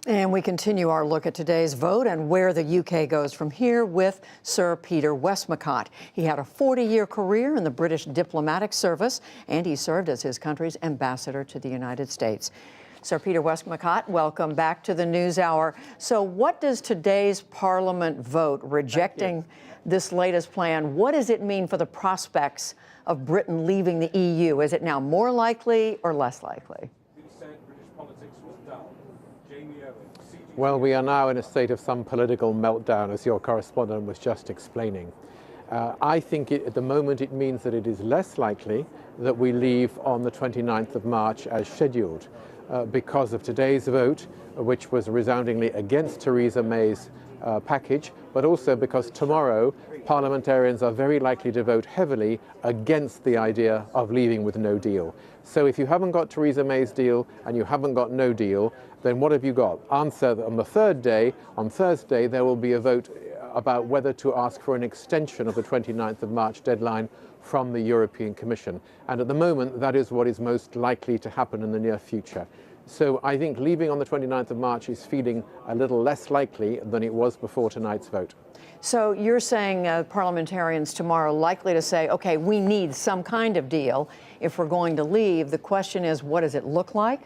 And we continue our look at today's vote and where the UK goes from here with Sir Peter Westmacott. He had a 40-year career in the British diplomatic service, and he served as his country's ambassador to the United States. Sir Peter Westmacott, welcome back to the NewsHour. So what does today's Parliament vote rejecting this latest plan, what does it mean for the prospects of Britain leaving the EU? Is it now more likely or less likely? Well, we are now in a state of some political meltdown, as your correspondent was just explaining. I think at the moment it means that it is less likely that we leave on the 29th of March as scheduled because of today's vote, which was resoundingly against Theresa May's package, but also because tomorrow parliamentarians are very likely to vote heavily against the idea of leaving with no deal. So if you haven't got Theresa May's deal and you haven't got no deal, then what have you got? Answer that on the third day, on Thursday, there will be a vote about whether to ask for an extension of the 29th of March deadline from the European Commission. And at the moment, that is what is most likely to happen in the near future. So I think leaving on the 29th of March is feeling a little less likely than it was before tonight's vote. So you're saying parliamentarians tomorrow are likely to say, okay, we need some kind of deal if we're going to leave. The question is, what does it look like?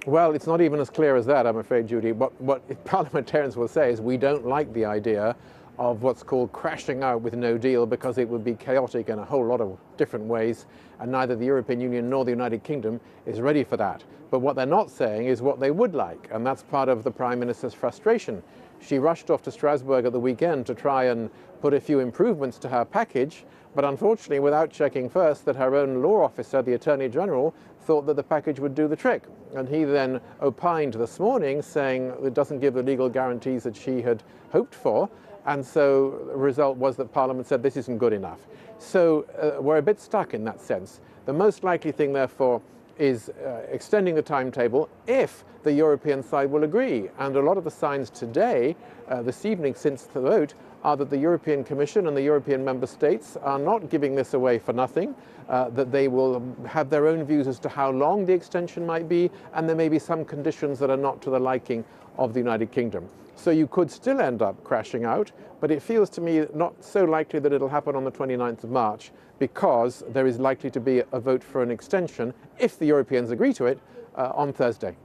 Well, it's not even as clear as that, I'm afraid, Judy. What parliamentarians will say is we don't like the idea of what's called crashing out with no deal because it would be chaotic in a whole lot of different ways, and neither the European Union nor the United Kingdom is ready for that. But what they're not saying is what they would like, and that's part of the Prime Minister's frustration. She rushed off to Strasbourg at the weekend to try and put a few improvements to her package, but unfortunately without checking first that her own law officer, the Attorney General, thought that the package would do the trick. And he then opined this morning saying it doesn't give the legal guarantees that she had hoped for. And so the result was that Parliament said this isn't good enough. So we're a bit stuck in that sense. The most likely thing, therefore, is extending the timetable if the European side will agree. And a lot of the signs today, this evening since the vote, are that the European Commission and the European member states are not giving this away for nothing, that they will have their own views as to how long the extension might be, and there may be some conditions that are not to the liking of the United Kingdom. So you could still end up crashing out, but it feels to me not so likely that it'll happen on the 29th of March because there is likely to be a vote for an extension, if the Europeans agree to it, on Thursday.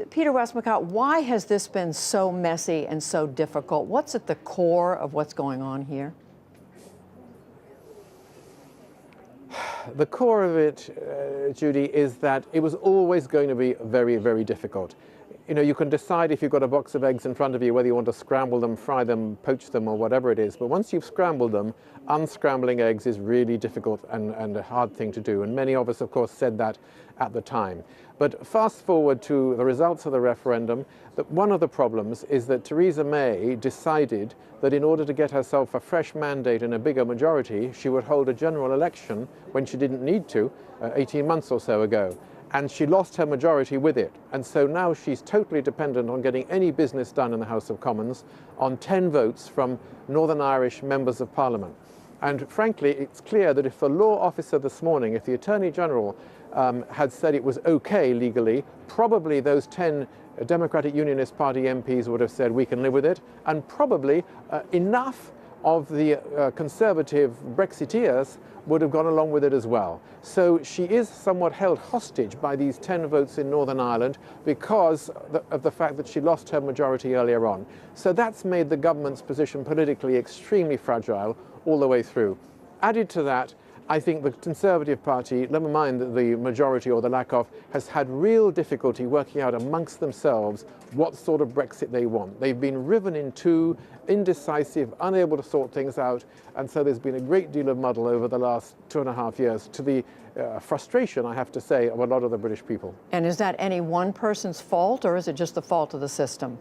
Peter Westmacott, why has this been so messy and so difficult? What's at the core of what's going on here? The core of it, Judy, is that it was always going to be very, very difficult. You know, you can decide if you've got a box of eggs in front of you whether you want to scramble them, fry them, poach them, or whatever it is. But once you've scrambled them, unscrambling eggs is really difficult and a hard thing to do. And many of us, of course, said that at the time. But fast forward to the results of the referendum, that one of the problems is that Theresa May decided that in order to get herself a fresh mandate and a bigger majority, she would hold a general election when she didn't need to, 18 months or so ago. And she lost her majority with it. And so now she's totally dependent on getting any business done in the House of Commons on 10 votes from Northern Irish members of Parliament. And frankly, it's clear that if the law officer this morning, if the Attorney General had said it was okay legally, probably those 10 Democratic Unionist Party MPs would have said we can live with it, and probably enough of the conservative Brexiteers would have gone along with it as well. So she is somewhat held hostage by these 10 votes in Northern Ireland because of the fact that she lost her majority earlier on. So that's made the government's position politically extremely fragile all the way through. Added to that, I think the Conservative Party, never mind the majority or the lack of, has had real difficulty working out amongst themselves what sort of Brexit they want. They've been riven in two, indecisive, unable to sort things out, and so there's been a great deal of muddle over the last 2.5 years, to the frustration, I have to say, of a lot of the British people. And is that any one person's fault, or is it just the fault of the system?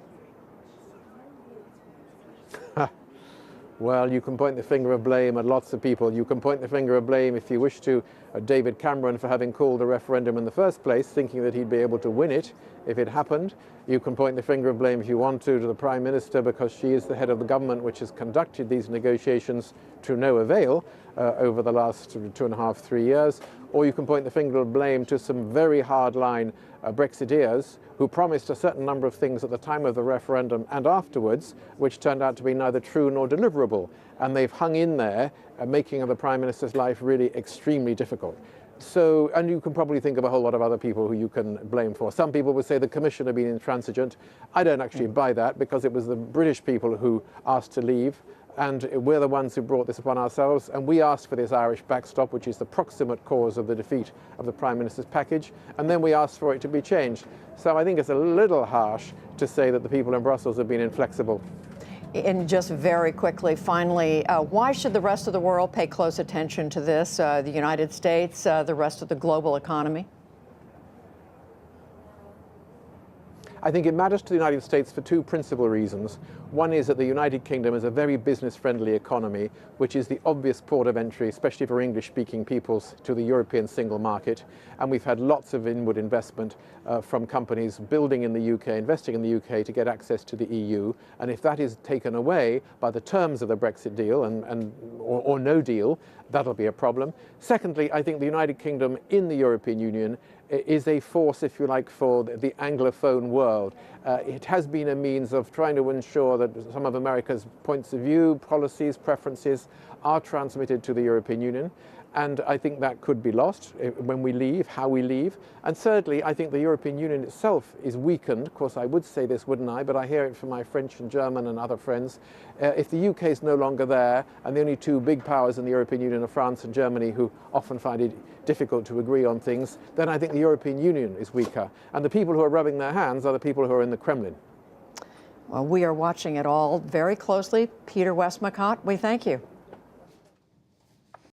Well, you can point the finger of blame at lots of people. You can point the finger of blame, if you wish to, David Cameron for having called a referendum in the first place, thinking that he'd be able to win it if it happened. You can point the finger of blame if you want to the Prime Minister, because she is the head of the government which has conducted these negotiations to no avail over the last 2.5, 3 years. Or you can point the finger of blame to some very hardline Brexiteers who promised a certain number of things at the time of the referendum and afterwards, which turned out to be neither true nor deliverable. And they've hung in there, making the Prime Minister's life really extremely difficult. So, and you can probably think of a whole lot of other people who you can blame for. Some people would say the Commission have been intransigent. I don't actually buy that, because it was the British people who asked to leave, and we're the ones who brought this upon ourselves, and we asked for this Irish backstop, which is the proximate cause of the defeat of the Prime Minister's package, and then we asked for it to be changed. So I think it's a little harsh to say that the people in Brussels have been inflexible. And just very quickly, finally, why should the rest of the world pay close attention to this? The United States, the rest of the global economy? I think it matters to the United States for two principal reasons. One is that the United Kingdom is a very business-friendly economy, which is the obvious port of entry, especially for English-speaking peoples, to the European single market. And we've had lots of inward investment from companies building in the UK, investing in the UK to get access to the EU. And if that is taken away by the terms of the Brexit deal or no deal, that'll be a problem. Secondly, I think the United Kingdom in the European Union is a force, if you like, for the Anglophone world. It has been a means of trying to ensure that some of America's points of view, policies, preferences are transmitted to the European Union. And I think that could be lost when we leave, how we leave. And thirdly, I think the European Union itself is weakened. Of course, I would say this, wouldn't I? But I hear it from my French and German and other friends. If the UK is no longer there, and the only two big powers in the European Union are France and Germany, who often find it difficult to agree on things, then I think the European Union is weaker. And the people who are rubbing their hands are the people who are in the Kremlin. Well, we are watching it all very closely. Peter Westmacott, we thank you.